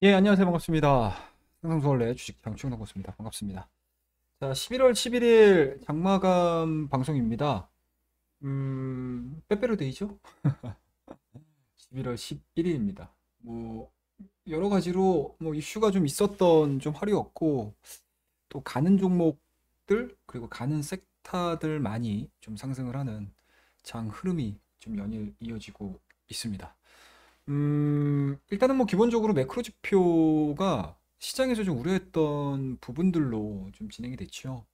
예, 안녕하세요. 반갑습니다. 상상수월래 주식 장충남 고습니다. 반갑습니다. 자, 11월 11일 장마감 방송입니다. 빼빼로 데이죠? 11월 11일입니다. 뭐 여러 가지로 뭐 이슈가 좀 있었던 좀 하루였고 또 가는 종목들 그리고 가는 섹터들 많이 좀 상승을 하는 장 흐름이 좀 연일 이어지고 있습니다. 일단은 뭐 기본적으로 매크로 지표가 시장에서 좀 우려했던 부분들로 좀 진행이 됐죠.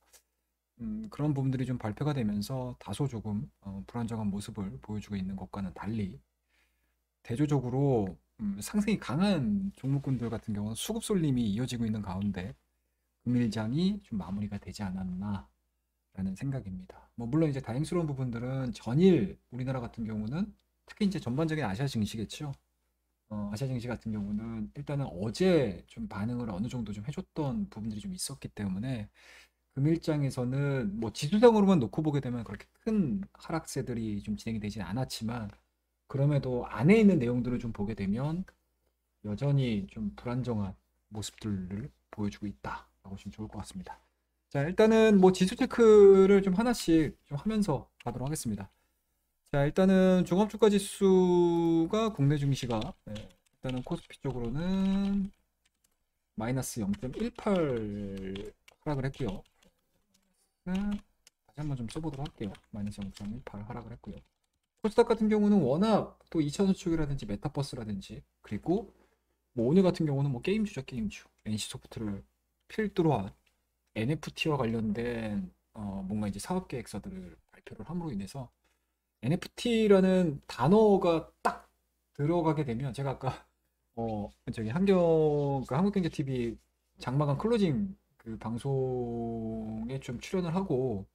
그런 부분들이 좀 발표가 되면서 다소 조금 불안정한 모습을 보여주고 있는 것과는 달리 대조적으로 상승이 강한 종목군들 같은 경우는 수급 쏠림이 이어지고 있는 가운데 금일장이 좀 마무리가 되지 않았나라는 생각입니다. 뭐 물론 이제 다행스러운 부분들은 전일 우리나라 같은 경우는 특히 이제 전반적인 아시아 증시겠죠. 아시아 증시 같은 경우는 일단은 어제 좀 반응을 어느 정도 좀 해줬던 부분들이 좀 있었기 때문에 금일장에서는 뭐 지수상으로만 놓고 보게 되면 그렇게 큰 하락세들이 좀 진행이 되진 않았지만 그럼에도 안에 있는 내용들을 좀 보게 되면 여전히 좀 불안정한 모습들을 보여주고 있다라고 보시면 좋을 것 같습니다. 자, 일단은 뭐 지수 체크를 좀 하나씩 좀 하면서 가도록 하겠습니다. 자, 일단은 종합주가 지수가 국내 증시가 일단은 코스피 쪽으로는 마이너스 0.18 하락을 했고요. 다시 한번 좀 써보도록 할게요. 마이너스 0.18 하락을 했고요. 코스닥 같은 경우는 워낙 또 2차 전지라든지 메타버스라든지 그리고 뭐 오늘 같은 경우는 뭐 게임주죠, 게임주. NC소프트를 필두로 한 NFT와 관련된 뭔가 이제 사업 계획서들을 발표를 함으로 인해서 NFT라는 단어가 딱 들어가게 되면 제가 아까 저기 그 한국경제TV 장마감 클로징 그 방송에 좀 출연을 하고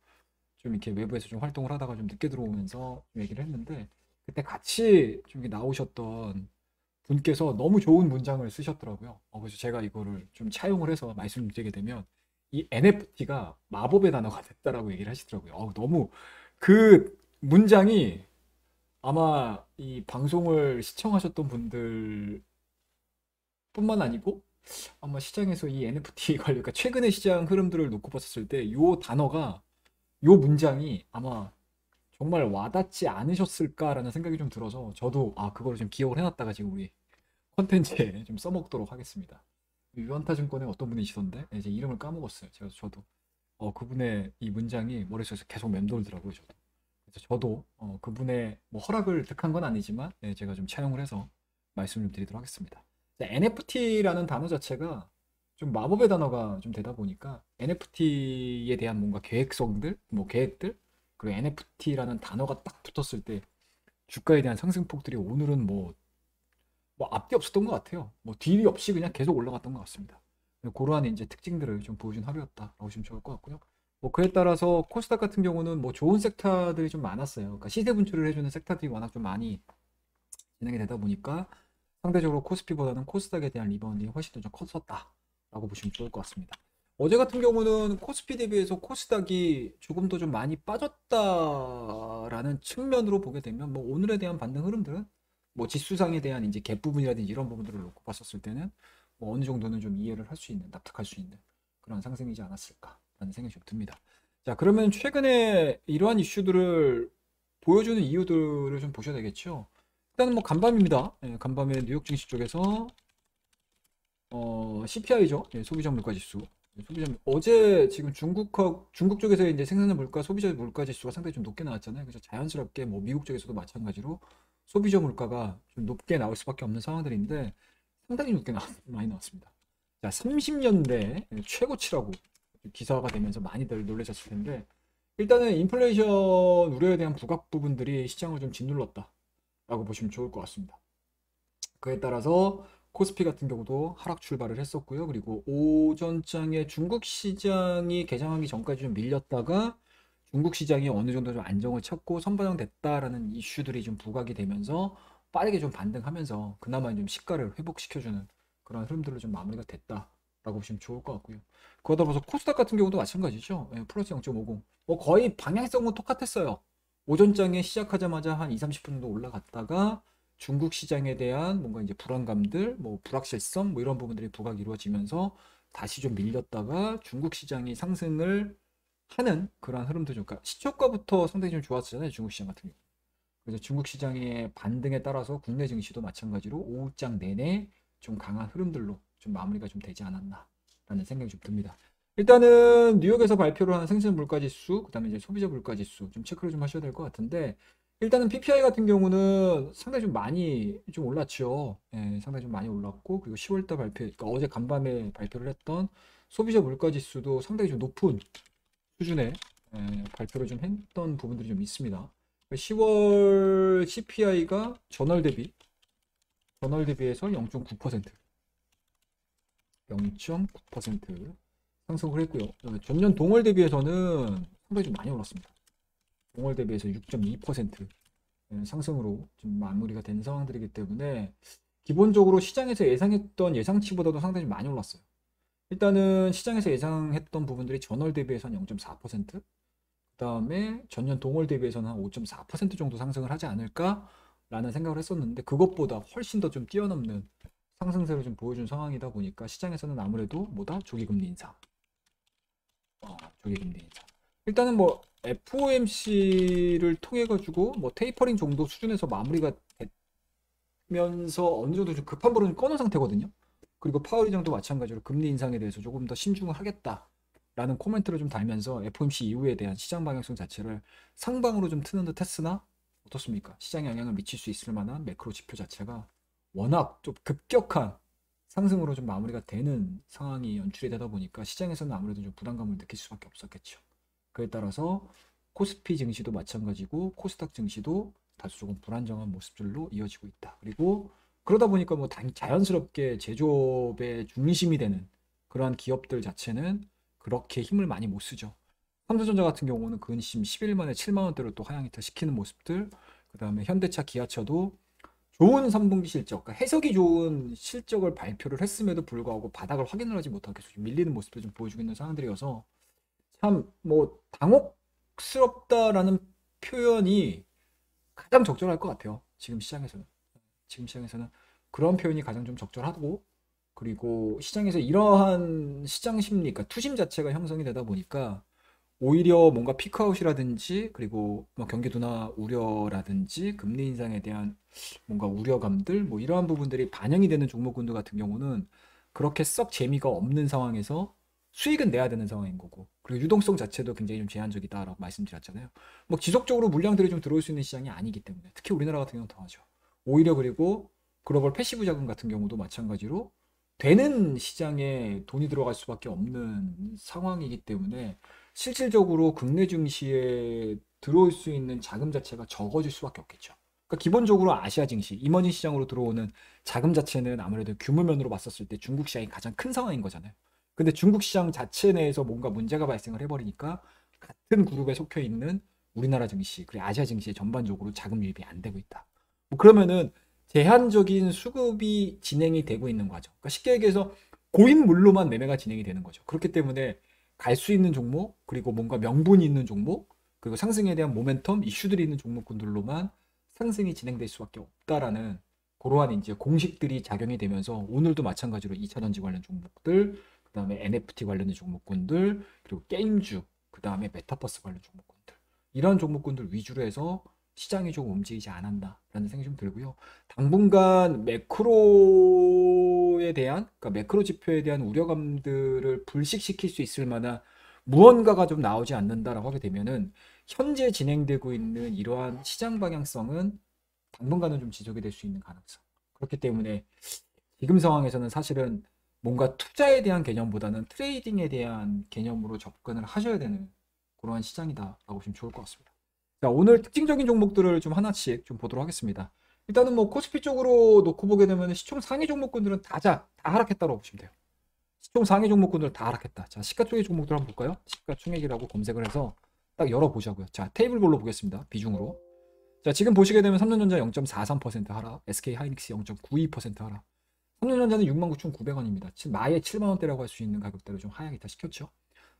좀 이렇게 외부에서 좀 활동을 하다가 좀 늦게 들어오면서 좀 얘기를 했는데 그때 같이 좀 이렇게 나오셨던 분께서 너무 좋은 문장을 쓰셨더라고요. 그래서 제가 이거를 좀 차용을 해서 말씀드리게 되면 이 NFT가 마법의 단어가 됐다라고 얘기를 하시더라고요. 너무 그 문장이 아마 이 방송을 시청하셨던 분들뿐만 아니고 아마 시장에서 이 NFT 관련, 그러니까 최근의 시장 흐름들을 놓고 봤었을 때 이 단어가, 이 문장이 아마 정말 와닿지 않으셨을까라는 생각이 좀 들어서 저도 그거를 좀 기억을 해놨다가 지금 우리 컨텐츠에 좀 써먹도록 하겠습니다. 유한타증권의 어떤 분이시던데 이제 이름을 까먹었어요. 저도 그분의 이 문장이 머릿속에서 계속 맴돌더라고요. 저도. 그래서 저도 그분의 뭐 허락을 득한 건 아니지만 제가 좀 차용을 해서 말씀을 좀 드리도록 하겠습니다. NFT라는 단어 자체가 좀 마법의 단어가 좀 되다 보니까 NFT에 대한 뭔가 계획성들, 뭐 계획들, 그리고 NFT라는 단어가 딱 붙었을 때 주가에 대한 상승폭들이 오늘은 뭐 앞뒤 없었던 것 같아요. 뭐 뒤 없이 그냥 계속 올라갔던 것 같습니다. 그러한 이제 특징들을 좀 보여준 하루였다라고 보시면 좋을 것 같고요. 뭐 그에 따라서 코스닥 같은 경우는 뭐 좋은 섹터들이 좀 많았어요. 그러니까 시세 분출을 해주는 섹터들이 워낙 좀 많이 진행이 되다 보니까 상대적으로 코스피보다는 코스닥에 대한 리바운딩이 훨씬 더 좀 컸었다라고 보시면 좋을 것 같습니다. 어제 같은 경우는 코스피 대비해서 코스닥이 조금 더 좀 많이 빠졌다라는 측면으로 보게 되면 뭐 오늘에 대한 반등 흐름들은 뭐 지수상에 대한 이제 갭 부분이라든지 이런 부분들을 놓고 봤었을 때는 뭐 어느 정도는 좀 이해를 할 수 있는, 납득할 수 있는 그런 상승이지 않았을까라는 생각이 좀 듭니다. 자, 그러면 최근에 이러한 이슈들을 보여주는 이유들을 좀 보셔야 되겠죠. 일단은 뭐 간밤입니다. 간밤에 뉴욕 증시 쪽에서 CPI죠. 소비자 물가 지수. 어제 지금 중국 쪽에서 이제 생산자 물가, 소비자 물가 지수가 상당히 좀 높게 나왔잖아요. 그래서 자연스럽게 뭐 미국 쪽에서도 마찬가지로 소비자 물가가 좀 높게 나올 수밖에 없는 상황들인데 상당히 많이 나왔습니다. 자, 30년대 최고치라고 기사가 되면서 많이들 놀라셨을 텐데 일단은 인플레이션 우려에 대한 부각 부분들이 시장을 좀 짓눌렀다라고 보시면 좋을 것 같습니다. 그에 따라서 코스피 같은 경우도 하락 출발을 했었고요. 그리고 오전장에 중국 시장이 개장하기 전까지 좀 밀렸다가 중국 시장이 어느 정도 좀 안정을 찾고 선반영됐다라는 이슈들이 좀 부각이 되면서 빠르게 좀 반등하면서 그나마 좀 시가를 회복시켜주는 그런 흐름들로 좀 마무리가 됐다라고 보시면 좋을 것 같고요. 그러다 보서 코스닥 같은 경우도 마찬가지죠. 플러스 0.50. 뭐 거의 방향성은 똑같았어요. 오전장에 시작하자마자 한 2, 30분 정도 올라갔다가 중국 시장에 대한 뭔가 이제 불안감들, 뭐 불확실성, 뭐 이런 부분들이 부각이 이루어지면서 다시 좀 밀렸다가 중국 시장이 상승을 하는 그런 흐름도 좀, 그러니까 시초가부터 상당히 좀 좋았잖아요, 중국 시장 같은 경우. 그래서 중국 시장의 반등에 따라서 국내 증시도 마찬가지로 오후장 내내 좀 강한 흐름들로 좀 마무리가 좀 되지 않았나라는 생각이 좀 듭니다. 일단은 뉴욕에서 발표를 하는 생산 물가 지수, 그다음에 이제 소비자 물가 지수 좀 체크를 좀 하셔야 될 것 같은데, 일단은 PPI 같은 경우는 상당히 좀 많이 좀 올랐죠. 예, 상당히 좀 많이 올랐고, 그리고 10월달 발표, 그러니까 어제 간밤에 발표를 했던 소비자 물가 지수도 상당히 좀 높은 수준의 발표를 좀 했던 부분들이 좀 있습니다. 10월 CPI가 전월 대비해서 0.9% 상승을 했고요. 전년 동월 대비해서는 상당히 좀 많이 올랐습니다. 동월 대비해서 6.2% 상승으로 좀 마무리가 된 상황들이기 때문에 기본적으로 시장에서 예상했던 예상치보다도 상당히 좀 많이 올랐어요. 일단은 시장에서 예상했던 부분들이 전월 대비해서는 0.4%, 그 다음에 전년 동월 대비해서는 한 5.4% 정도 상승을 하지 않을까라는 생각을 했었는데, 그것보다 훨씬 더 좀 뛰어넘는 상승세를 좀 보여준 상황이다 보니까 시장에서는 아무래도 뭐다? 조기금리 인상. 조기금리 인상. 일단은 뭐 FOMC를 통해 가지고 뭐 테이퍼링 정도 수준에서 마무리가 되면서 어느 정도 좀 급한 불은 꺼놓은 상태거든요. 그리고 파월 의장도 마찬가지로 금리 인상에 대해서 조금 더 신중을 하겠다라는 코멘트를 좀 달면서 FOMC 이후에 대한 시장 방향성 자체를 상방으로 좀 트는 듯 했으나, 어떻습니까? 시장에 영향을 미칠 수 있을 만한 매크로 지표 자체가 워낙 좀 급격한 상승으로 좀 마무리가 되는 상황이 연출이 되다 보니까 시장에서는 아무래도 좀 부담감을 느낄 수밖에 없었겠죠. 그에 따라서 코스피 증시도 마찬가지고 코스닥 증시도 다소 조금 불안정한 모습들로 이어지고 있다. 그리고 그러다 보니까 뭐 자연스럽게 제조업의 중심이 되는 그러한 기업들 자체는 그렇게 힘을 많이 못 쓰죠. 삼성전자 같은 경우는 근심 10일 만에 7만 원대로 또 하향이탈 시키는 모습들, 그 다음에 현대차, 기아차도 좋은 3분기 실적, 그러니까 해석이 좋은 실적을 발표를 했음에도 불구하고 바닥을 확인을 하지 못하고 계속 밀리는 모습을 좀 보여주고 있는 상황들이어서 참 뭐 당혹스럽다라는 표현이 가장 적절할 것 같아요. 지금 시장에서는 그런 표현이 가장 좀 적절하고, 그리고 시장에서 이러한 시장 심리, 그러니까 투심 자체가 형성이 되다 보니까 오히려 뭔가 피크아웃이라든지, 그리고 뭐 경기 둔화 우려라든지 금리 인상에 대한 뭔가 우려감들, 뭐 이러한 부분들이 반영이 되는 종목군들 같은 경우는 그렇게 썩 재미가 없는 상황에서 수익은 내야 되는 상황인 거고, 그리고 유동성 자체도 굉장히 좀 제한적이다라고 말씀드렸잖아요. 뭐 지속적으로 물량들이 좀 들어올 수 있는 시장이 아니기 때문에, 특히 우리나라 같은 경우는 더하죠. 오히려 그리고 글로벌 패시브 자금 같은 경우도 마찬가지로 되는 시장에 돈이 들어갈 수밖에 없는 상황이기 때문에 실질적으로 국내 증시에 들어올 수 있는 자금 자체가 적어질 수밖에 없겠죠. 그러니까 기본적으로 아시아 증시, 이머징 시장으로 들어오는 자금 자체는 아무래도 규모면으로 봤었을 때 중국 시장이 가장 큰 상황인 거잖아요. 근데 중국 시장 자체 내에서 뭔가 문제가 발생을 해버리니까 같은 그룹에 속해 있는 우리나라 증시, 그리고 아시아 증시에 전반적으로 자금 유입이 안 되고 있다. 뭐 그러면은 제한적인 수급이 진행이 되고 있는 거죠. 그러니까 쉽게 얘기해서 고인물로만 매매가 진행이 되는 거죠. 그렇기 때문에 갈 수 있는 종목, 그리고 뭔가 명분이 있는 종목, 그리고 상승에 대한 모멘텀, 이슈들이 있는 종목군들로만 상승이 진행될 수밖에 없다라는 그러한 이제 공식들이 작용이 되면서 오늘도 마찬가지로 2차전지 관련 종목들, 그 다음에 NFT 관련된 종목군들, 그리고 게임주, 그 다음에 메타버스 관련 종목군들, 이런 종목군들 위주로 해서 시장이 좀 움직이지 않았나라는 생각이 좀 들고요. 당분간 매크로에 대한, 그러니까 매크로 지표에 대한 우려감들을 불식시킬 수 있을 만한 무언가가 좀 나오지 않는다라고 하게 되면은 현재 진행되고 있는 이러한 시장 방향성은 당분간은 좀 지속이 될 수 있는 가능성. 그렇기 때문에 지금 상황에서는 사실은 뭔가 투자에 대한 개념보다는 트레이딩에 대한 개념으로 접근을 하셔야 되는 그러한 시장이다라고 보시면 좋을 것 같습니다. 자, 오늘 특징적인 종목들을 좀 하나씩 좀 보도록 하겠습니다. 일단은 뭐 코스피 쪽으로 놓고 보게 되면 시총 상위 종목군들은 다 하락했다고 보시면 돼요. 시총 상위 종목군들 다 하락했다. 자, 시가총액 종목들 한번 볼까요? 시가총액이라고 검색을 해서 딱 열어보자고요. 자, 테이블별로 보겠습니다. 비중으로. 자, 지금 보시게 되면 삼성전자 0.43% 하락, SK하이닉스 0.92% 하락. 삼성전자는 69,900원입니다. 지금 아예 7만원대라고 할 수 있는 가격대로 좀 하향이 다 시켰죠.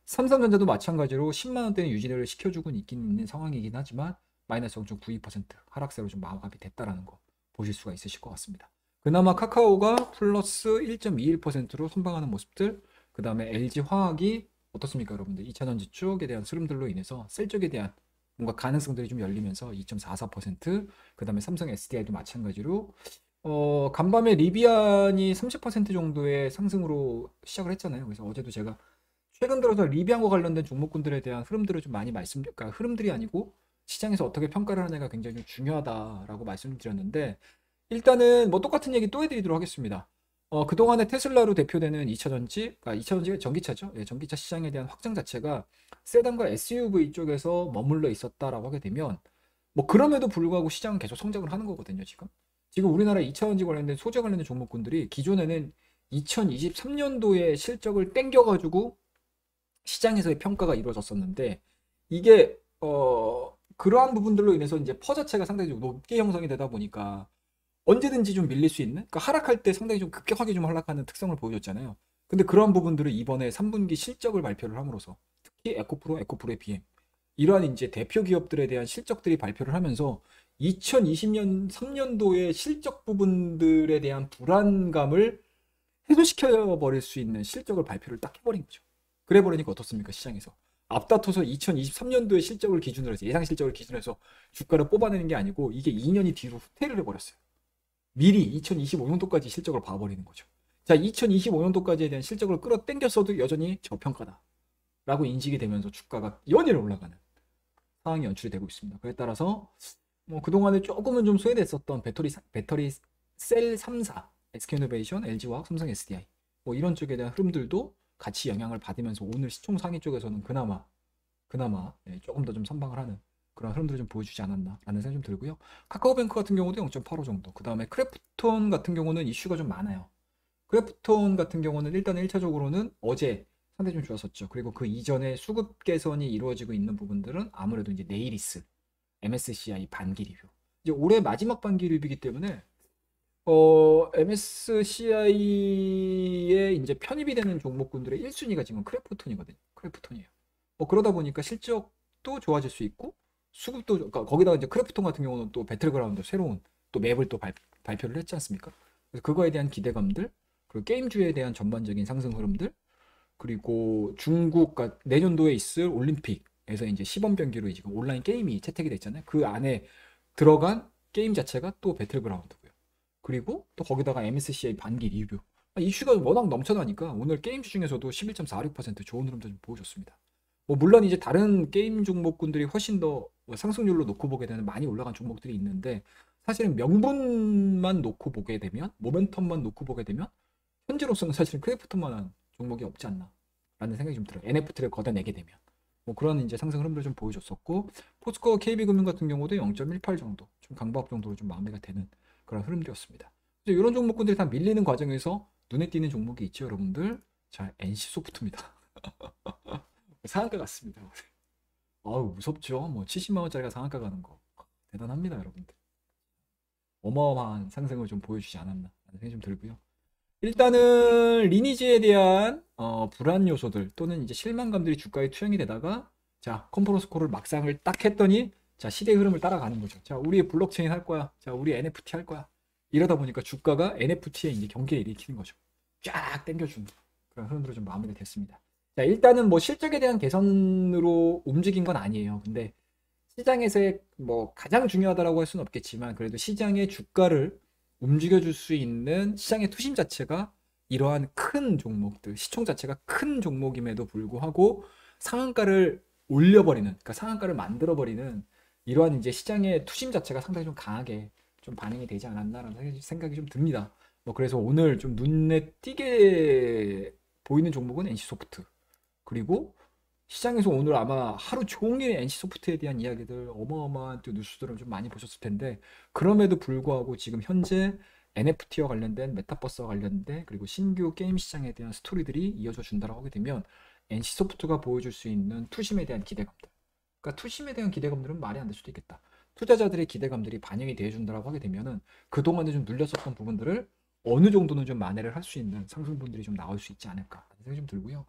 삼성전자도 마찬가지로 10만원대는 유지를 시켜주고 있긴 있는 상황이긴 하지만 마이너스 0.92% 하락세로 좀 마감이 됐다라는 거 보실 수가 있으실 것 같습니다. 그나마 카카오가 플러스 1.21%로 선방하는 모습들, 그 다음에 LG화학이 어떻습니까, 여러분들? 2차전지 쪽에 대한 흐름들로 인해서 셀 쪽에 대한 뭔가 가능성들이 좀 열리면서 2.44%, 그 다음에 삼성 SDI도 마찬가지로 간밤에 리비안이 30% 정도의 상승으로 시작을 했잖아요. 그래서 어제도 제가 최근 들어서 리비안과 관련된 종목군들에 대한 흐름들을 좀 많이 그러니까 흐름들이 아니고 시장에서 어떻게 평가를 하느냐가 굉장히 좀 중요하다라고 말씀드렸는데, 일단은 뭐 똑같은 얘기 또 해드리도록 하겠습니다. 그동안에 테슬라로 대표되는 2차전지, 그러니까 2차전지가 전기차죠. 예, 전기차 시장에 대한 확장 자체가 세단과 SUV 쪽에서 머물러 있었다라고 하게 되면, 뭐 그럼에도 불구하고 시장은 계속 성장을 하는 거거든요, 지금. 지금 우리나라 2차전지 관련된 소재 관련된 종목군들이 기존에는 2023년도에 실적을 땡겨가지고 시장에서의 평가가 이루어졌었는데, 이게 그러한 부분들로 인해서 이제 퍼 자체가 상당히 좀 높게 형성이 되다 보니까 언제든지 좀 밀릴 수 있는, 그러니까 하락할 때 상당히 좀 급격하게 좀 하락하는 특성을 보여줬잖아요. 근데 그러한 부분들을 이번에 3분기 실적을 발표를 함으로써, 특히 에코프로, 에코프로의 BM, 이러한 이제 대표 기업들에 대한 실적들이 발표를 하면서 2020년 3년도의 실적 부분들에 대한 불안감을 해소시켜 버릴 수 있는 실적을 발표를 딱 해버린 거죠. 그래 버리니까 어떻습니까, 시장에서? 앞다퉈서 2023년도의 실적을 기준으로 해서, 예상 실적을 기준으로 해서 주가를 뽑아내는 게 아니고 이게 2년이 뒤로 후퇴를 해버렸어요. 미리 2025년도까지 실적을 봐버리는 거죠. 자, 2025년도까지에 대한 실적을 끌어당겼어도 여전히 저평가다 라고 인식이 되면서 주가가 연일 올라가는 상황이 연출이 되고 있습니다. 그에 따라서 뭐 그동안에 조금은 좀 소외됐었던 배터리 셀 3사, SK이노베이션, LG화학, 삼성 SDI, 뭐 이런 쪽에 대한 흐름들도 같이 영향을 받으면서 오늘 시총 상위 쪽에서는 그나마 조금 더 좀 선방을 하는 그런 흐름들을 좀 보여주지 않았나라는 생각이 좀 들고요. 카카오뱅크 같은 경우도 0.85 정도. 그 다음에 크래프톤 같은 경우는 이슈가 좀 많아요. 크래프톤 같은 경우는 일단 1차적으로는 어제 상당히 좀 좋았었죠. 그리고 그 이전에 수급 개선이 이루어지고 있는 부분들은 아무래도 이제 네이리스, MSCI 반기 리뷰. 이제 올해 마지막 반기 리뷰이기 때문에 MSCI에 이제 편입이 되는 종목군들의 1순위가 지금 크래프톤이거든요. 크래프톤이에요. 뭐 그러다 보니까 실적도 좋아질 수 있고 수급도, 그러니까 거기다가 이제 크래프톤 같은 경우는 또 배틀그라운드 새로운 또 맵을 또 발표를 했지 않습니까? 그래서 그거에 대한 기대감들, 그리고 게임주에 대한 전반적인 상승 흐름들, 그리고 중국, 그러니까 내년도에 있을 올림픽에서 이제 시범 경기로 지금 온라인 게임이 채택이 됐잖아요. 그 안에 들어간 게임 자체가 또 배틀그라운드고요. 그리고 또 거기다가 MSCI 반기 리뷰. 이슈가 워낙 넘쳐나니까 오늘 게임주 중에서도 11.46% 좋은 흐름도 좀 보여줬습니다. 뭐 물론 이제 다른 게임 종목군들이 훨씬 더 상승률로 놓고 보게 되는 많이 올라간 종목들이 있는데, 사실은 명분만 놓고 보게 되면, 모멘텀만 놓고 보게 되면 현재로서는 사실은 크래프톤만한 종목이 없지 않나 라는 생각이 좀 들어요. NFT를 걷어내게 되면 뭐 그런 이제 상승 흐름을 좀 보여줬었고, 포스코 KB금융 같은 경우도 0.18 정도, 좀 강보합 정도로 좀 마무리가 되는 그런 흐름이었습니다. 이런 종목군들이 다 밀리는 과정에서 눈에 띄는 종목이 있죠, 여러분들. 자, NC소프트입니다. 상한가 같습니다. 아우, 무섭죠. 뭐 70만 원짜리가 상한가 가는 거 대단합니다, 여러분들. 어마어마한 상승을 좀 보여주지 않았나 하는 생각이 좀 들고요. 일단은 리니지에 대한 불안 요소들 또는 이제 실망감들이 주가에 투영이 되다가, 자, 컨퍼런스 콜을 막상을 딱 했더니, 자, 시대의 흐름을 따라가는 거죠. 자, 우리 블록체인 할 거야. 자, 우리 NFT 할 거야. 이러다 보니까 주가가 NFT에 이제 경기를 일으키는 거죠. 쫙 당겨주는 그런 흐름으로 좀 마무리가 됐습니다. 자, 일단은 뭐 실적에 대한 개선으로 움직인 건 아니에요. 근데 시장에서의 뭐 가장 중요하다라고 할 수는 없겠지만, 그래도 시장의 주가를 움직여줄 수 있는 시장의 투심 자체가 이러한 큰 종목들, 시총 자체가 큰 종목임에도 불구하고 상한가를 올려버리는, 그러니까 상한가를 만들어버리는 이러한 이제 시장의 투심 자체가 상당히 좀 강하게 좀 반영이 되지 않았나라는 생각이 좀 듭니다. 뭐 그래서 오늘 좀 눈에 띄게 보이는 종목은 NC소프트. 그리고 시장에서 오늘 아마 하루 종일 NC소프트에 대한 이야기들, 어마어마한 또 뉴스들을 좀 많이 보셨을 텐데, 그럼에도 불구하고 지금 현재 NFT와 관련된, 메타버스와 관련된, 그리고 신규 게임 시장에 대한 스토리들이 이어져 준다고 하게 되면 NC소프트가 보여줄 수 있는 투심에 대한 기대감들, 그러니까 투심에 대한 기대감들은 말이 안 될 수도 있겠다. 투자자들의 기대감들이 반영이 되어 준다고 하게 되면은 그동안에 좀 눌렸었던 부분들을 어느 정도는 좀 만회를 할 수 있는 상승분들이 좀 나올 수 있지 않을까 생각이 좀 들고요.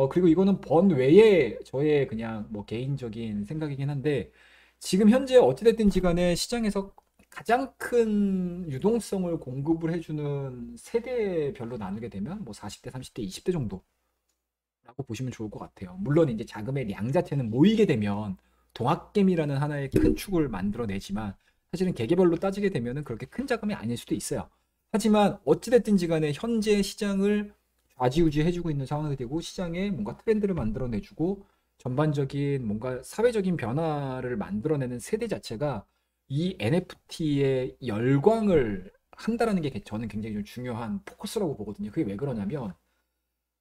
그리고 이거는 번외의 저의 그냥 뭐 개인적인 생각이긴 한데, 지금 현재 어찌됐든지 간에 시장에서 가장 큰 유동성을 공급을 해주는 세대별로 나누게 되면 뭐 40대, 30대, 20대 정도라고 보시면 좋을 것 같아요. 물론 이제 자금의 량 자체는 모이게 되면 동학개미라는 하나의 큰 축을 만들어내지만 사실은 개개별로 따지게 되면은 그렇게 큰 자금이 아닐 수도 있어요. 하지만 어찌됐든지 간에 현재 시장을 좌지우지해주고 있는 상황이 되고 시장에 뭔가 트렌드를 만들어내주고 전반적인 뭔가 사회적인 변화를 만들어내는 세대 자체가 이 NFT에 열광을 한다라는 게 저는 굉장히 좀 중요한 포커스라고 보거든요. 그게 왜 그러냐면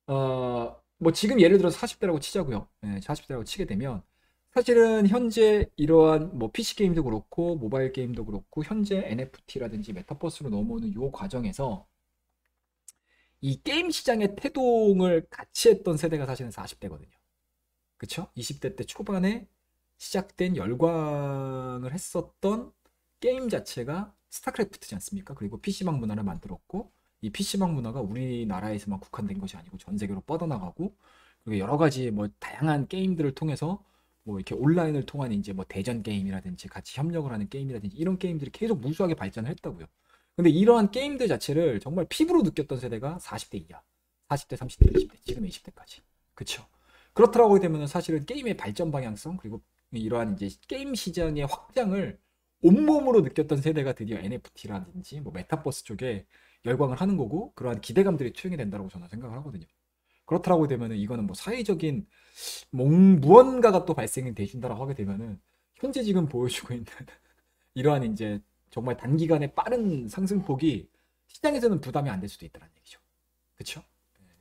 뭐 지금 예를 들어서 40대라고 치자고요. 네, 40대라고 치게 되면 사실은 현재 이러한 뭐 PC 게임도 그렇고 모바일 게임도 그렇고 현재 NFT라든지 메타버스로 넘어오는 이 과정에서 이 게임 시장의 태동을 같이 했던 세대가 사실은 40대거든요. 그쵸? 20대 때 초반에 시작된 열광을 했었던 게임 자체가 스타크래프트지 않습니까? 그리고 PC방 문화를 만들었고 이 PC방 문화가 우리나라에서만 국한된 것이 아니고 전 세계로 뻗어나가고 그리고 여러 가지 뭐 다양한 게임들을 통해서 뭐 이렇게 온라인을 통한 이제 뭐 대전 게임이라든지 같이 협력을 하는 게임이라든지 이런 게임들이 계속 무수하게 발전을 했다고요. 근데 이러한 게임들 자체를 정말 피부로 느꼈던 세대가 40대 이하, 40대, 30대, 20대, 지금 20대까지. 그쵸? 그렇더라고 되면 사실은 게임의 발전 방향성 그리고 이러한 이제 게임 시장의 확장을 온몸으로 느꼈던 세대가 드디어 NFT라든지 뭐 메타버스 쪽에 열광을 하는 거고 그러한 기대감들이 투영이 된다고 저는 생각을 하거든요. 그렇더라고 되면은 이거는 뭐 사회적인 무언가가 또 발생이 되신다라고 하게 되면은 현재 지금 보여주고 있는 이러한 이제 정말 단기간에 빠른 상승폭이 시장에서는 부담이 안 될 수도 있다는 얘기죠. 그렇죠?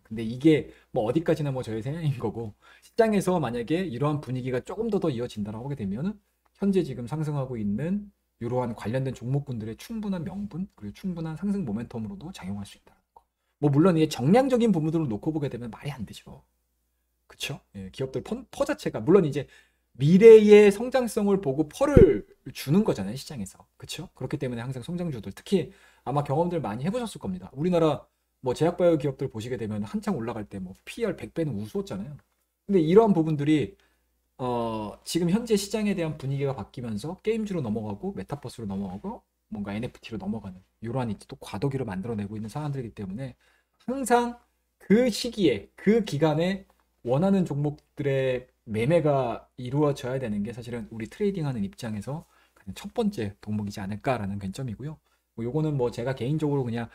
근데 이게 뭐 어디까지나 뭐 저의 생각인 거고 시장에서 만약에 이러한 분위기가 조금 더 이어진다라고 하게 되면은 현재 지금 상승하고 있는 이러한 관련된 종목군들의 충분한 명분 그리고 충분한 상승 모멘텀으로도 작용할 수 있다는 거. 뭐 물론 이게 정량적인 부분들을 놓고 보게 되면 말이 안 되죠. 그쵸? 예, 기업들 퍼 자체가 물론 이제 미래의 성장성을 보고 퍼를 주는 거잖아요 시장에서. 그쵸? 그렇기 때문에 항상 성장주들 특히 아마 경험들 많이 해보셨을 겁니다. 우리나라 뭐 제약바이오 기업들 보시게 되면 한창 올라갈 때 뭐 PR 100배는 우스웠잖아요. 근데 이러한 부분들이 지금 현재 시장에 대한 분위기가 바뀌면서 게임주로 넘어가고 메타버스로 넘어가고 뭔가 NFT로 넘어가는 이러한 이제 또 과도기를 만들어내고 있는 상황들이기 때문에 항상 그 시기에 그 기간에 원하는 종목들의 매매가 이루어져야 되는 게 사실은 우리 트레이딩하는 입장에서 가장 첫 번째 덕목이지 않을까라는 관점이고요. 뭐 요거는 뭐 제가 개인적으로 그냥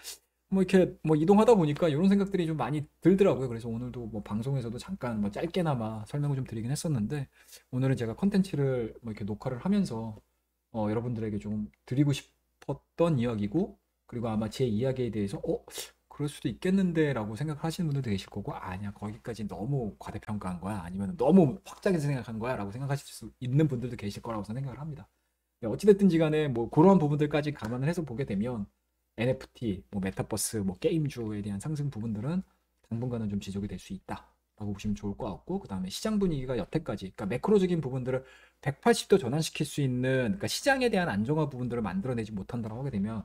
뭐 이렇게 뭐 이동하다 보니까 이런 생각들이 좀 많이 들더라고요. 그래서 오늘도 뭐 방송에서도 잠깐 뭐 짧게나마 설명을 좀 드리긴 했었는데 오늘은 제가 컨텐츠를 뭐 이렇게 녹화를 하면서 여러분들에게 좀 드리고 싶었던 이야기고 그리고 아마 제 이야기에 대해서 그럴 수도 있겠는데라고 생각하시는 분들도 계실 거고 아니야 거기까지 너무 과대평가한 거야 아니면 너무 확장해서 생각한 거야라고 생각하실 수 있는 분들도 계실 거라고 생각을 합니다. 어찌됐든지 간에 뭐 그러한 부분들까지 감안을 해서 보게 되면 NFT, 뭐 메타버스, 뭐 게임주에 대한 상승 부분들은 당분간은 좀 지속이 될 수 있다라고 보시면 좋을 것 같고 그 다음에 시장 분위기가 여태까지 그러니까 매크로적인 부분들을 180도 전환시킬 수 있는 그러니까 시장에 대한 안정화 부분들을 만들어내지 못한다고 하게 되면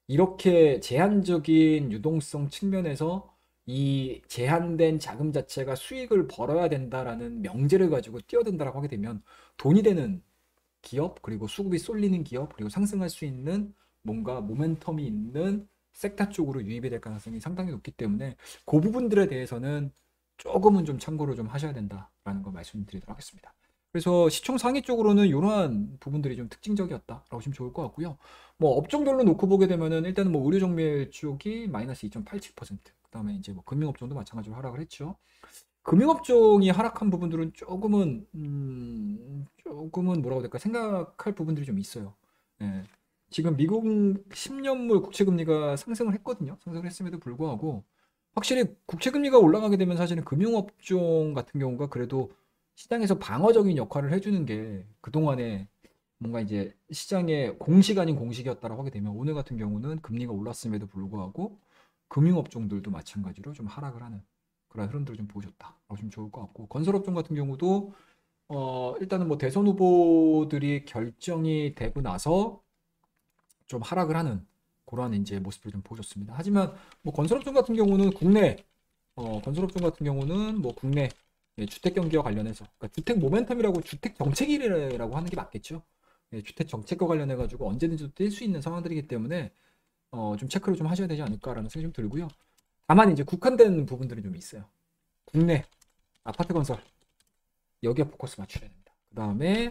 이렇게 제한적인 유동성 측면에서 이 제한된 자금 자체가 수익을 벌어야 된다라는 명제를 가지고 뛰어든다라고 하게 되면 돈이 되는 기업 그리고 수급이 쏠리는 기업 그리고 상승할 수 있는 뭔가 모멘텀이 있는 섹터 쪽으로 유입이 될 가능성이 상당히 높기 때문에 그 부분들에 대해서는 조금은 좀 참고를 좀 하셔야 된다라는 걸 말씀드리도록 하겠습니다. 그래서 시총 상위 쪽으로는 이러한 부분들이 좀 특징적이었다라고 보시면 좋을 것 같고요. 뭐 업종별로 놓고 보게 되면은 일단은 뭐 의료 정밀 쪽이 마이너스 2.87%, 그다음에 이제 뭐 금융업종도 마찬가지로 하락을 했죠. 금융업종이 하락한 부분들은 조금은 뭐라고 될까 생각할 부분들이 좀 있어요. 예. 지금 미국 10년물 국채금리가 상승을 했거든요. 상승을 했음에도 불구하고 확실히 국채금리가 올라가게 되면 사실은 금융업종 같은 경우가 그래도 시장에서 방어적인 역할을 해주는 게 그동안에 뭔가 이제 시장의 공식 아닌 공식이었다라고 하게 되면 오늘 같은 경우는 금리가 올랐음에도 불구하고 금융업종들도 마찬가지로 좀 하락을 하는 그런 흐름들을 좀 보여줬다라고 좀 좋을 것 같고 건설업종 같은 경우도 일단은 뭐 대선 후보들이 결정이 되고 나서 좀 하락을 하는 그러한 이제 모습을 좀 보여줬습니다. 하지만 뭐 건설업종 같은 경우는 건설업종 같은 경우는 뭐 국내 주택 경기와 관련해서 그러니까 주택 모멘텀이라고 주택 정책이라고 하는 게 맞겠죠. 주택 정책과 관련해 가지고 언제든지 뛸 수 있는 상황들이기 때문에 좀 체크를 좀 하셔야 되지 않을까라는 생각이 좀 들고요. 다만 이제 국한된 부분들이 좀 있어요. 국내 아파트 건설 여기에 포커스 맞추셔야 됩니다. 그 다음에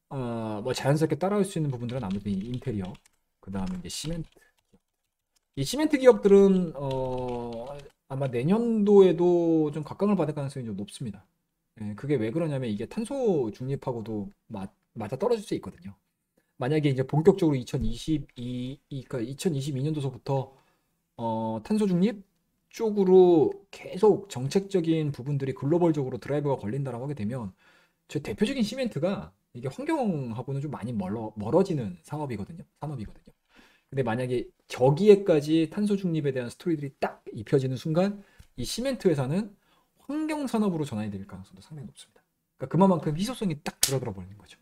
뭐 자연스럽게 따라올 수 있는 부분들은 아무래도 인테리어, 그 다음에 이제 시멘트. 이 시멘트 기업들은 아마 내년도에도 좀 각광을 받을 가능성이 좀 높습니다. 예, 그게 왜 그러냐면 이게 탄소 중립하고도 맞아 떨어질 수 있거든요. 만약에 이제 본격적으로 2022, 그러니까 2022년도서부터 탄소 중립 쪽으로 계속 정책적인 부분들이 글로벌적으로 드라이브가 걸린다라고 하게 되면 제 대표적인 시멘트가 이게 환경하고는 좀 많이 멀어지는 산업이거든요. 근데 만약에 저기에까지 탄소 중립에 대한 스토리들이 딱 입혀지는 순간 이 시멘트 회사는 환경 산업으로 전환이 될 가능성도 상당히 높습니다. 그러니까 그만큼 희소성이 딱 줄어들어 버리는 거죠.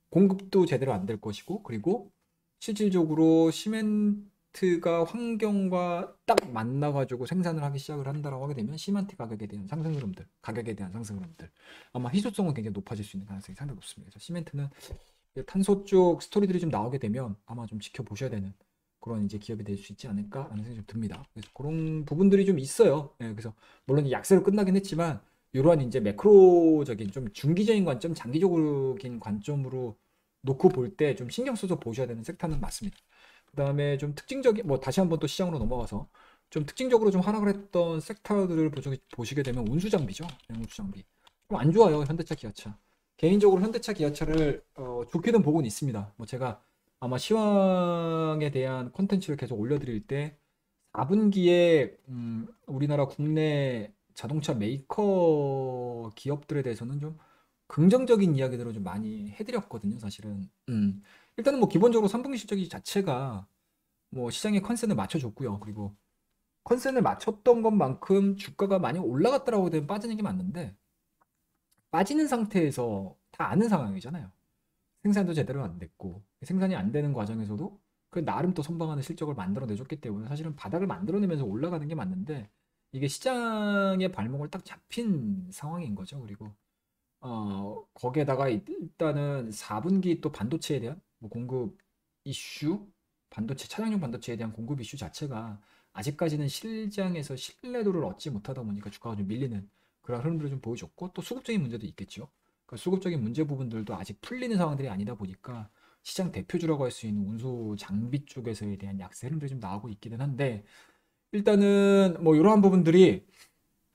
공급도 제대로 안 될 것이고, 그리고 실질적으로 시멘트가 환경과 딱 만나가지고 생산을 하기 시작을 한다라고 하게 되면 시멘트 가격에 대한 상승 흐름들 아마 희소성은 굉장히 높아질 수 있는 가능성이 상당히 높습니다. 그래서 시멘트는 탄소 쪽 스토리들이 좀 나오게 되면 아마 좀 지켜보셔야 되는 그런 이제 기업이 될 수 있지 않을까라는 생각이 좀 듭니다. 그래서 그런 부분들이 좀 있어요. 예, 그래서 물론 약세로 끝나긴 했지만 이러한 이제 매크로적인 좀 중기적인 관점, 장기적인 관점으로 놓고 볼 때 좀 신경 써서 보셔야 되는 섹터는 맞습니다. 그다음에 좀 특징적인 뭐 다시 한번 또 시장으로 넘어가서 좀 특징적으로 좀 하락을 했던 섹터들을 보시게 되면 운수 장비죠. 운수 장비. 좀 안 좋아요. 현대차, 기아차. 개인적으로 현대차, 기아차를 좋게는 보고는 있습니다. 뭐 제가 아마 시황에 대한 콘텐츠를 계속 올려드릴 때 4분기에 우리나라 국내 자동차 메이커 기업들에 대해서는 좀 긍정적인 이야기들을 좀 많이 해드렸거든요, 사실은. 일단은 뭐 기본적으로 3분기 실적이 자체가 뭐 시장의 컨센을 맞춰줬고요. 그리고 컨센을 맞췄던 것만큼 주가가 많이 올라갔다라고 되면 빠지는 게 맞는데 빠지는 상태에서 다 아는 상황이잖아요. 생산도 제대로 안 됐고 생산이 안 되는 과정에서도 그 나름 또 선방하는 실적을 만들어내줬기 때문에 사실은 바닥을 만들어내면서 올라가는 게 맞는데 이게 시장의 발목을 딱 잡힌 상황인 거죠. 그리고 거기에다가 일단은 4분기 또 반도체에 대한 뭐 공급 이슈, 차량용 반도체에 대한 공급 이슈 자체가 아직까지는 시장에서 신뢰도를 얻지 못하다 보니까 주가가 좀 밀리는 그런 흐름들을 좀 보여줬고 또 수급적인 문제도 있겠죠. 그 수급적인 문제 부분들도 아직 풀리는 상황들이 아니다 보니까 시장 대표주라고 할 수 있는 운수 장비 쪽에서에 대한 약세 흐름들이 좀 나오고 있기는 한데 일단은 뭐 이러한 부분들이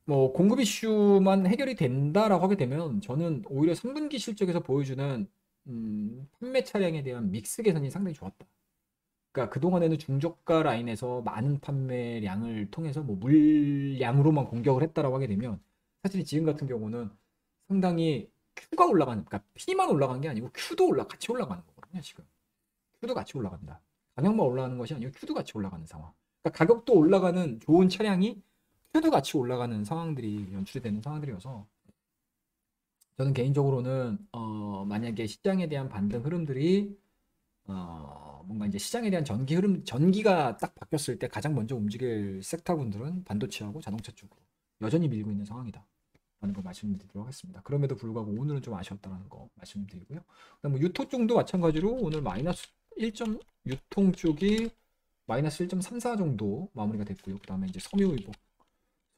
뭐 공급 이슈만 해결이 된다라고 하게 되면 저는 오히려 3분기 실적에서 보여주는 판매 차량에 대한 믹스 개선이 상당히 좋았다. 그러니까 그동안에는 중저가 라인에서 많은 판매량을 통해서 뭐 물량으로만 공격을 했다라고 하게 되면 사실 지금 같은 경우는 상당히 Q가 올라가는, 그러니까 P만 올라간 게 아니고 Q도 같이 올라가는 거거든요, 지금. Q도 같이 올라간다. 가격만 올라가는 것이 아니고 Q도 같이 올라가는 상황. 그러니까 가격도 올라가는 좋은 차량이 Q도 같이 올라가는 상황들이 연출이 되는 상황들이어서 저는 개인적으로는 만약에 시장에 대한 반등 흐름들이 뭔가 이제 시장에 대한 전기가 딱 바뀌었을 때 가장 먼저 움직일 섹터군들은 반도체하고 자동차 쪽으로 여전히 밀고 있는 상황이다. 라는 걸 말씀드리도록 하겠습니다. 그럼에도 불구하고 오늘은 좀 아쉬웠다는 거 말씀드리고요. 그다음 유토 쪽도 마찬가지로 오늘 마이너스 1점 유통 쪽이 마이너스 1.34 정도 마무리가 됐고요. 그다음에 이제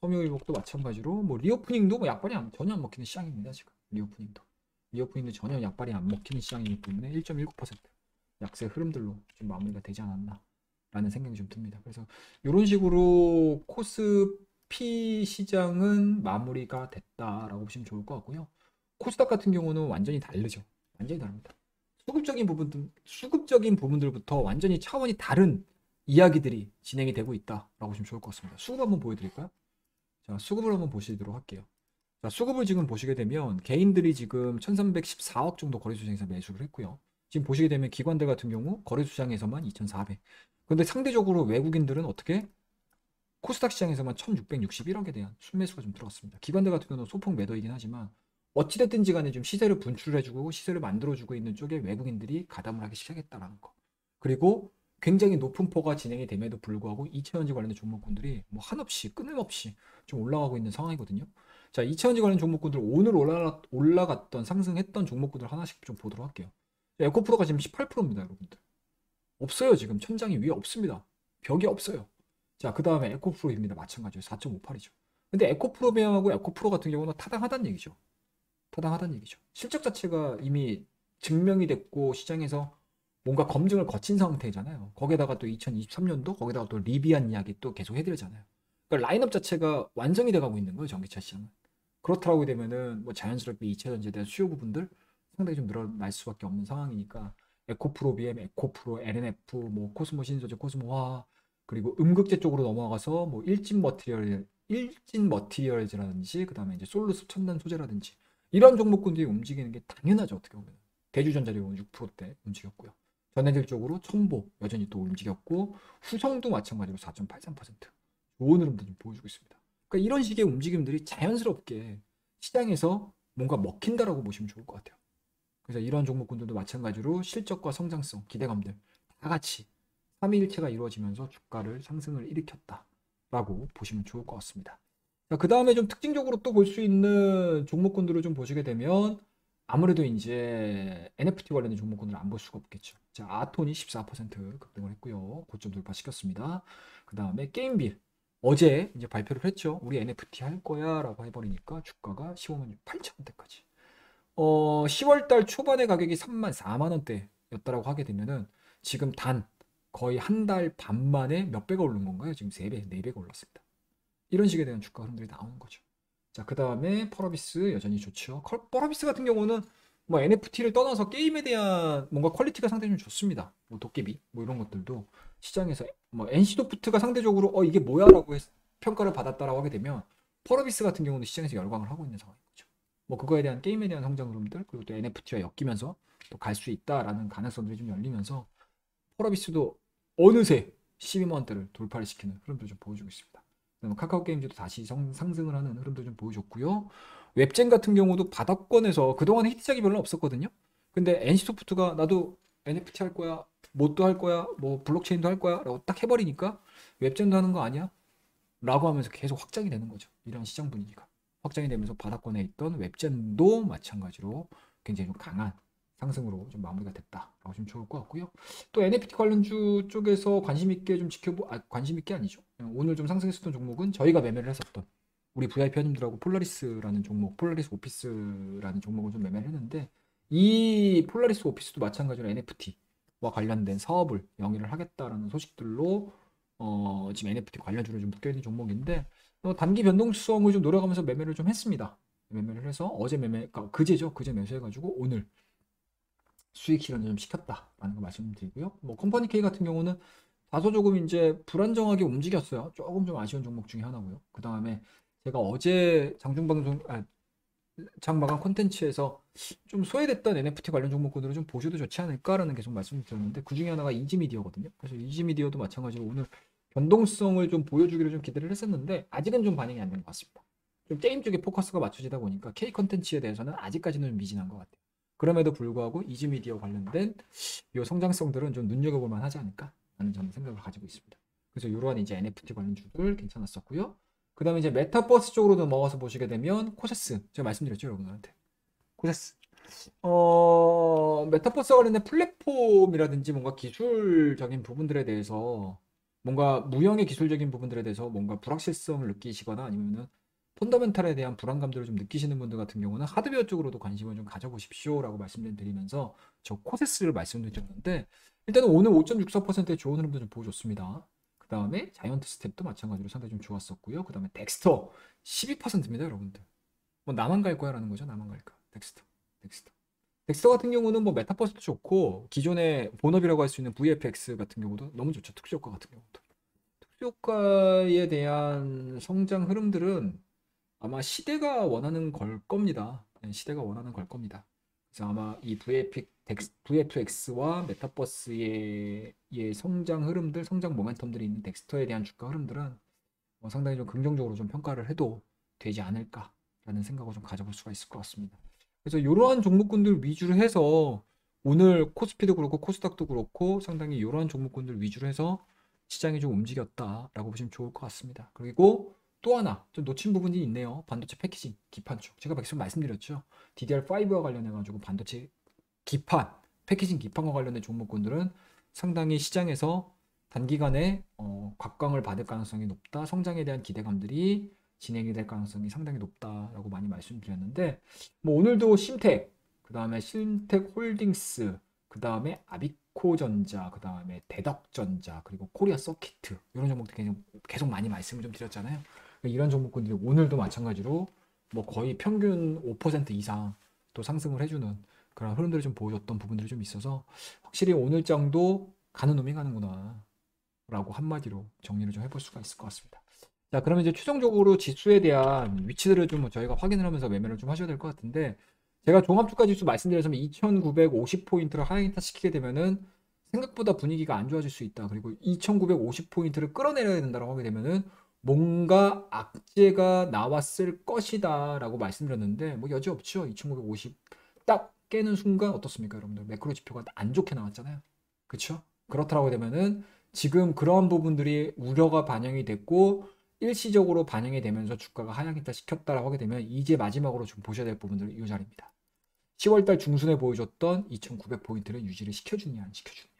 섬유의복도 마찬가지로 뭐 리오프닝도 뭐 약발이 전혀 안 먹히는 시장입니다. 지금 리오프닝도 전혀 약발이 안 먹히는 시장이기 때문에 1.19% 약세 흐름들로 좀 마무리가 되지 않았나 라는 생각이 좀 듭니다. 그래서 이런 식으로 코스피 시장은 마무리가 됐다라고 보시면 좋을 것 같고요. 코스닥 같은 경우는 완전히 다르죠. 완전히 다릅니다. 수급적인 부분들부터 완전히 차원이 다른 이야기들이 진행이 되고 있다라고 보시면 좋을 것 같습니다. 수급 한번 보여드릴까요? 자, 수급을 한번 보시도록 할게요. 자, 수급을 지금 보시게 되면 개인들이 지금 1314억 정도 거래소장에서 매수를 했고요. 지금 보시게 되면 기관들 같은 경우 거래소장에서만 2400. 근데 상대적으로 외국인들은 어떻게? 코스닥 시장에서만 1661억에 대한 순매수가 좀 들어갔습니다. 기관들 같은 경우는 소폭 매도이긴 하지만 어찌됐든지 간에 좀 시세를 분출해주고 시세를 만들어주고 있는 쪽에 외국인들이 가담을 하기 시작했다라는 거. 그리고 굉장히 높은 포가 진행이 됨에도 불구하고 이차전지 관련된 종목군들이 뭐 한없이 끊임없이 좀 올라가고 있는 상황이거든요. 자, 이차전지 관련 종목군들 오늘 올라갔던 상승했던 종목군들 하나씩 좀 보도록 할게요. 에코프로가 지금 18%입니다, 여러분들. 없어요, 지금. 천장이 위에 없습니다. 벽이 없어요. 자, 그 다음에 에코프로입니다. 마찬가지로 4.58이죠. 근데 에코프로하고 에코프로 같은 경우는 타당하다는 얘기죠. 타당하다는 얘기죠. 실적 자체가 이미 증명이 됐고 시장에서 뭔가 검증을 거친 상태잖아요. 거기다가 또 2023년도 거기다가 또 리비안 이야기 또 계속 해드리잖아요. 그러니까 라인업 자체가 완성이 돼가고 있는 거예요. 전기차 시장은. 그렇다고 되면은 뭐 자연스럽게 2차 전지에 대한 수요 부분들 상당히 좀 늘어날 수밖에 없는 상황이니까 에코프로 BM, 에코프로, LNF, 뭐 코스모 신소재, 코스모화 그리고 음극재 쪽으로 넘어가서 뭐 일진 머티리얼즈라든지 그다음에 이제 솔루스 첨단 소재라든지 이런 종목군들이 움직이는 게 당연하죠. 어떻게 보면 대주전자력은 6%대 움직였고요. 전해질 쪽으로 첨보 여전히 또 움직였고 후성도 마찬가지로 4.83% 좋은 흐름도 좀 보여주고 있습니다. 그러니까 이런 식의 움직임들이 자연스럽게 시장에서 뭔가 먹힌다라고 보시면 좋을 것 같아요. 그래서 이런 종목군들도 마찬가지로 실적과 성장성, 기대감들 다 같이 삼위일체가 이루어지면서 주가를 상승을 일으켰다라고 보시면 좋을 것 같습니다. 그 다음에 좀 특징적으로 또 볼 수 있는 종목군들을 좀 보시게 되면 아무래도 이제 NFT 관련된 종목군들을 안 볼 수가 없겠죠. 자, 아톤이 14% 급등을 했고요. 고점 돌파시켰습니다. 그 다음에 게임빌 어제 이제 발표를 했죠. 우리 NFT 할 거야라고 해버리니까 주가가 15만 8천 원대까지. 10월 달 초반에 가격이 3만 4만 원대였다라고 하게 되면은 지금 단 거의 한 달 반 만에 몇 배가 오른 건가요? 지금 3배, 4배가 올랐습니다. 이런 식에 대한 주가 흐름들이 나오는 거죠. 자, 그 다음에 펄어비스 여전히 좋죠. 펄어비스 같은 경우는 뭐 NFT를 떠나서 게임에 대한 뭔가 퀄리티가 상당히 좀 좋습니다. 뭐 도깨비 뭐 이런 것들도 시장에서 뭐 NC소프트가 상대적으로 이게 뭐야라고 평가를 받았다라고 하게 되면 펄어비스 같은 경우는 시장에서 열광을 하고 있는 상황인 거죠. 뭐 그거에 대한 게임에 대한 성장 흐름들 그리고 또 NFT와 엮이면서 또 갈 수 있다라는 가능성들이 좀 열리면서 펄어비스도 어느새 12만 원대를 돌파를 시키는 흐름도 좀 보여주고 있습니다. 카카오 게임즈도 다시 상승을 하는 흐름도 좀 보여줬고요. 웹젠 같은 경우도 바닥권에서 그동안 히트작이 별로 없었거든요. 근데 NC소프트가 나도 NFT 할 거야, 뭣도 할 거야, 뭐 블록체인도 할 거야 라고 딱 해버리니까 웹젠도 하는 거 아니야? 라고 하면서 계속 확장이 되는 거죠. 이런 시장 분위기가. 확장이 되면서 바닥권에 있던 웹젠도 마찬가지로 굉장히 좀 강한 상승으로 좀 마무리가 됐다라고 좀 좋을 것 같고요. 또 NFT 관련주 쪽에서 관심 있게 좀 관심 있게 아니죠. 오늘 좀 상승했었던 종목은 저희가 매매를 했었던 우리 VIP 회원님들하고 폴라리스라는 종목, 폴라리스 오피스라는 종목을 좀 매매를 했는데 이 폴라리스 오피스도 마찬가지로 NFT와 관련된 사업을 영위를 하겠다라는 소식들로 지금 NFT 관련주로 좀 묶여있는 종목인데 단기 변동성을 좀 노려가면서 매매를 좀 했습니다. 매매를 해서 어제 그러니까 그제죠. 그제 매수해가지고 오늘 수익 실현을 좀 시켰다라는 거 말씀드리고요. 뭐 컴퍼니 K 같은 경우는 다소 조금 이제 불안정하게 움직였어요. 조금 좀 아쉬운 종목 중에 하나고요. 그 다음에 제가 어제 장마감 콘텐츠에서 좀 소외됐던 NFT 관련 종목군들을 좀 보셔도 좋지 않을까라는 계속 말씀드렸는데 그 중에 하나가 이지미디어거든요. 그래서 이지미디어도 마찬가지로 오늘 변동성을 좀 보여주기를 좀 기대를 했었는데 아직은 좀 반영이 안 된 것 같습니다. 좀 게임 쪽에 포커스가 맞춰지다 보니까 K 컨텐츠에 대해서는 아직까지는 좀 미진한 것 같아요. 그럼에도 불구하고 이지미디어 관련된 이 성장성들은 좀 눈여겨볼 만하지 않을까 라는 저는 생각을 가지고 있습니다. 그래서 이러한 이제 NFT 관련주들 괜찮았었고요. 그 다음에 이제 메타버스 쪽으로 넘어가서 보시게 되면 코세스 제가 말씀드렸죠 여러분들한테 코세스 메타버스 관련된 플랫폼이라든지 뭔가 기술적인 부분들에 대해서 뭔가 무형의 기술적인 부분들에 대해서 뭔가 불확실성을 느끼시거나 아니면은 펀더멘탈에 대한 불안감들을 좀 느끼시는 분들 같은 경우는 하드웨어 쪽으로도 관심을 좀 가져보십시오라고 말씀드리면서 저 코세스를 말씀드렸는데 일단은 오늘 5.64%의 좋은 흐름도 좀 보여줬습니다. 그 다음에 자이언트 스텝도 마찬가지로 상당히 좀 좋았었고요. 그 다음에 덱스터 12%입니다, 여러분들. 뭐 나만 갈 거야라는 거죠, 나만 갈까? 덱스터 같은 경우는 뭐 메타버스도 좋고 기존의 본업이라고 할 수 있는 VFX 같은 경우도 너무 좋죠. 특수효과 같은 경우도. 특수효과에 대한 성장 흐름들은 아마 시대가 원하는 걸 겁니다. 시대가 원하는 걸 겁니다. 그래서 아마 이 VFX와 메타버스의 성장 흐름들, 성장 모멘텀들이 있는 덱스터에 대한 주가 흐름들은 상당히 좀 긍정적으로 좀 평가를 해도 되지 않을까라는 생각을 좀 가져볼 수가 있을 것 같습니다. 그래서 이러한 종목군들 위주로 해서 오늘 코스피도 그렇고 코스닥도 그렇고 상당히 이러한 종목군들 위주로 해서 시장이 좀 움직였다라고 보시면 좋을 것 같습니다. 그리고 또 하나 좀 놓친 부분이 있네요. 반도체 패키징 기판 쪽. 제가 계속 말씀드렸죠. DDR5와 관련해 가지고 반도체 기판 패키징 기판과 관련된 종목군들은 상당히 시장에서 단기간에 각광을 받을 가능성이 높다. 성장에 대한 기대감들이 진행이 될 가능성이 상당히 높다라고 많이 말씀드렸는데 뭐 오늘도 심텍, 그다음에 심텍 홀딩스, 그다음에 아비코전자, 그다음에 대덕전자, 그리고 코리아 서키트 이런 종목들 계속 많이 말씀을 좀 드렸잖아요. 이런 종목군들이 오늘도 마찬가지로 뭐 거의 평균 5% 이상 또 상승을 해주는 그런 흐름들을 좀 보여줬던 부분들이 좀 있어서 확실히 오늘장도 가는 놈이 가는구나 라고 한마디로 정리를 좀 해볼 수가 있을 것 같습니다. 자, 그러면 이제 최종적으로 지수에 대한 위치들을 좀 저희가 확인을 하면서 매매를 좀 하셔야 될 것 같은데 제가 종합주가 지수 말씀드렸으면 2950포인트를 하향타 시키게 되면은 생각보다 분위기가 안 좋아질 수 있다. 그리고 2950포인트를 끌어내려야 된다고 하게 되면은 뭔가 악재가 나왔을 것이다 라고 말씀드렸는데 뭐 여지 없죠. 2950 딱 깨는 순간 어떻습니까 여러분들? 매크로 지표가 안 좋게 나왔잖아요. 그쵸? 그렇다고 되면은 지금 그런 부분들이 우려가 반영이 됐고 일시적으로 반영이 되면서 주가가 하향이다 시켰다라고 하게 되면 이제 마지막으로 좀 보셔야 될 부분들은 이 자리입니다. 10월달 중순에 보여줬던 2900포인트를 유지를 시켜주느냐 안 시켜주느냐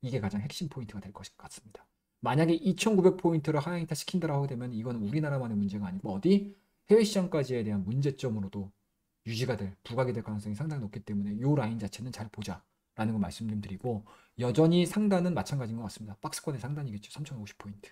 이게 가장 핵심 포인트가 될 것 같습니다. 만약에 2900포인트를 하향이타 시킨다라고 하게 되면 이건 우리나라만의 문제가 아니고 어디 해외 시장까지에 대한 문제점으로도 유지가 될 부각이 될 가능성이 상당히 높기 때문에 이 라인 자체는 잘 보자 라는 거 말씀 좀 드리고 여전히 상단은 마찬가지인 것 같습니다. 박스권의 상단이겠죠. 3050포인트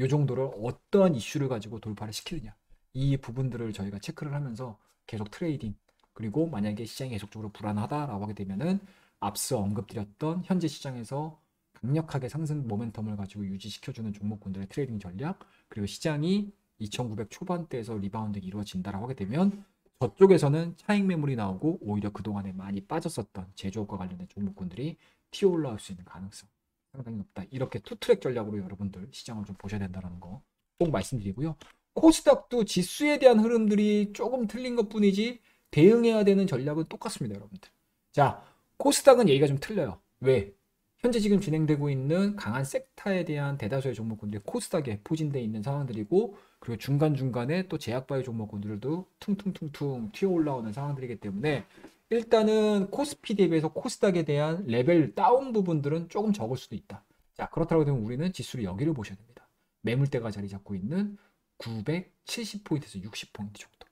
이 정도를 어떠한 이슈를 가지고 돌파를 시키느냐 이 부분들을 저희가 체크를 하면서 계속 트레이딩 그리고 만약에 시장이 계속적으로 불안하다라고 하게 되면은 앞서 언급드렸던 현재 시장에서 강력하게 상승 모멘텀을 가지고 유지시켜주는 종목군들의 트레이딩 전략 그리고 시장이 2900 초반대에서 리바운드가 이루어진다라고 하게 되면 저쪽에서는 차익 매물이 나오고 오히려 그동안에 많이 빠졌었던 제조업과 관련된 종목군들이 튀어 올라올 수 있는 가능성 상당히 높다. 이렇게 투트랙 전략으로 여러분들 시장을 좀 보셔야 된다는 거 꼭 말씀드리고요. 코스닥도 지수에 대한 흐름들이 조금 틀린 것 뿐이지 대응해야 되는 전략은 똑같습니다, 여러분들. 자, 코스닥은 얘기가 좀 틀려요. 왜? 현재 지금 진행되고 있는 강한 섹터에 대한 대다수의 종목군들이 코스닥에 포진되어 있는 상황들이고 그리고 중간중간에 또 제약바이오 종목군들도 퉁퉁퉁퉁 튀어 올라오는 상황들이기 때문에 일단은 코스피 대비해서 코스닥에 대한 레벨 다운 부분들은 조금 적을 수도 있다. 자, 그렇다고 되면 우리는 지수를 여기를 보셔야 됩니다. 매물대가 자리 잡고 있는 970포인트에서 60포인트 정도.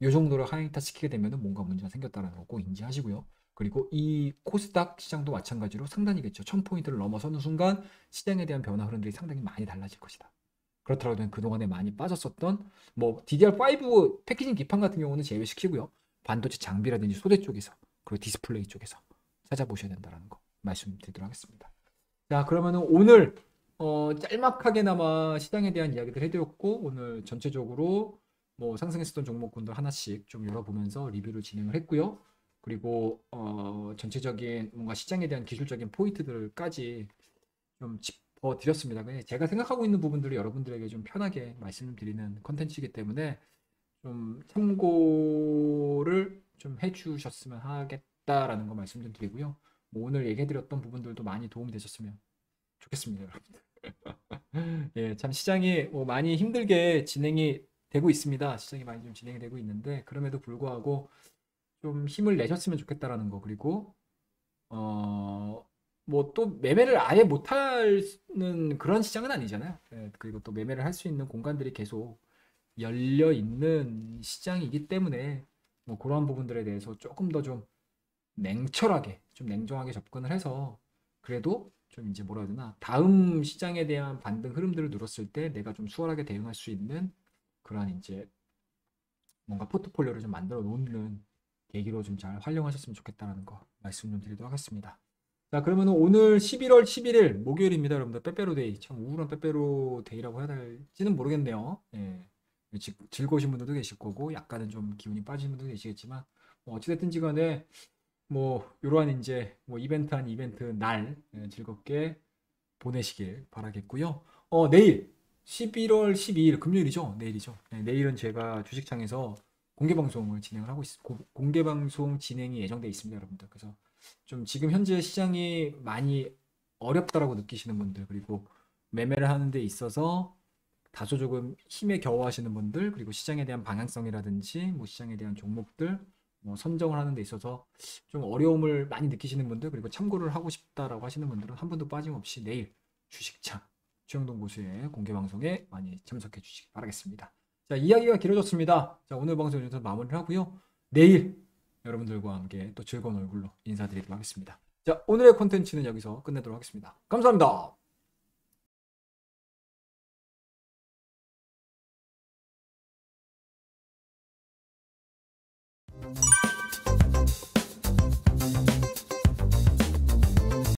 이 정도를 하향타 시키게 되면 뭔가 문제가 생겼다는 거 꼭 인지하시고요. 그리고 이 코스닥 시장도 마찬가지로 상단이겠죠. 1000포인트를 넘어서는 순간 시장에 대한 변화 흐름들이 상당히 많이 달라질 것이다. 그렇더라도 는 그동안에 많이 빠졌었던 뭐 DDR5 패키징 기판 같은 경우는 제외시키고요. 반도체 장비라든지 소재 쪽에서 그리고 디스플레이 쪽에서 찾아보셔야 된다는 거 말씀드리도록 하겠습니다. 자, 그러면은 오늘 짤막하게나마 시장에 대한 이야기들 해드렸고 오늘 전체적으로 뭐 상승했었던 종목군들 하나씩 좀 열어보면서 리뷰를 진행을 했고요. 그리고 전체적인 뭔가 시장에 대한 기술적인 포인트들까지 좀 짚어드렸습니다. 제가 생각하고 있는 부분들을 여러분들에게 좀 편하게 말씀드리는 컨텐츠이기 때문에 좀 참고를 좀 해주셨으면 하겠다라는 거 말씀 좀 드리고요. 뭐 오늘 얘기해드렸던 부분들도 많이 도움이 되셨으면 좋겠습니다, 여러분들. 예, 참 시장이 뭐 많이 힘들게 진행이 되고 있습니다. 시장이 많이 좀 진행이 되고 있는데 그럼에도 불구하고 좀 힘을 내셨으면 좋겠다라는 거 그리고 뭐 또 매매를 아예 못하는 그런 시장은 아니잖아요. 예, 그리고 또 매매를 할 수 있는 공간들이 계속 열려 있는 시장이기 때문에 뭐 그러한 부분들에 대해서 조금 더 좀 냉철하게 좀 냉정하게 접근을 해서 그래도 좀 이제 뭐라 해야 되나 다음 시장에 대한 반등 흐름들을 누렸을 때 내가 좀 수월하게 대응할 수 있는 그런 이제 뭔가 포트폴리오를 좀 만들어 놓는 계기로 좀 잘 활용하셨으면 좋겠다라는 거 말씀 좀 드리도록 하겠습니다. 자, 그러면 오늘 11월 11일 목요일입니다, 여러분들. 빼빼로데이. 참 우울한 빼빼로데이라고 해야 될지는 모르겠네요. 예. 즐거우신 분들도 계실 거고 약간은 좀 기운이 빠지는 분들도 계시겠지만 뭐 어찌됐든지 간에 뭐 이러한 이제 뭐 이벤트 한 이벤트 날 즐겁게 보내시길 바라겠고요. 내일 11월 12일 금요일이죠. 내일이죠. 네, 내일은 제가 주식창에서 공개 방송을 진행을 하고 공개 방송 진행이 예정돼 있습니다, 여러분들. 그래서 좀 지금 현재 시장이 많이 어렵다라고 느끼시는 분들 그리고 매매를 하는 데 있어서 다소 조금 힘에 겨워하시는 분들 그리고 시장에 대한 방향성이라든지 뭐 시장에 대한 종목들 뭐 선정을 하는 데 있어서 좀 어려움을 많이 느끼시는 분들, 그리고 참고를 하고 싶다라고 하시는 분들은 한 분도 빠짐없이 내일 주식창 최영동 고수의 공개 방송에 많이 참석해 주시기 바라겠습니다. 자, 이야기가 길어졌습니다. 자, 오늘 방송 여기서 마무리를 하고요. 내일 여러분들과 함께 또 즐거운 얼굴로 인사드리도록 하겠습니다. 자, 오늘의 콘텐츠는 여기서 끝내도록 하겠습니다. 감사합니다.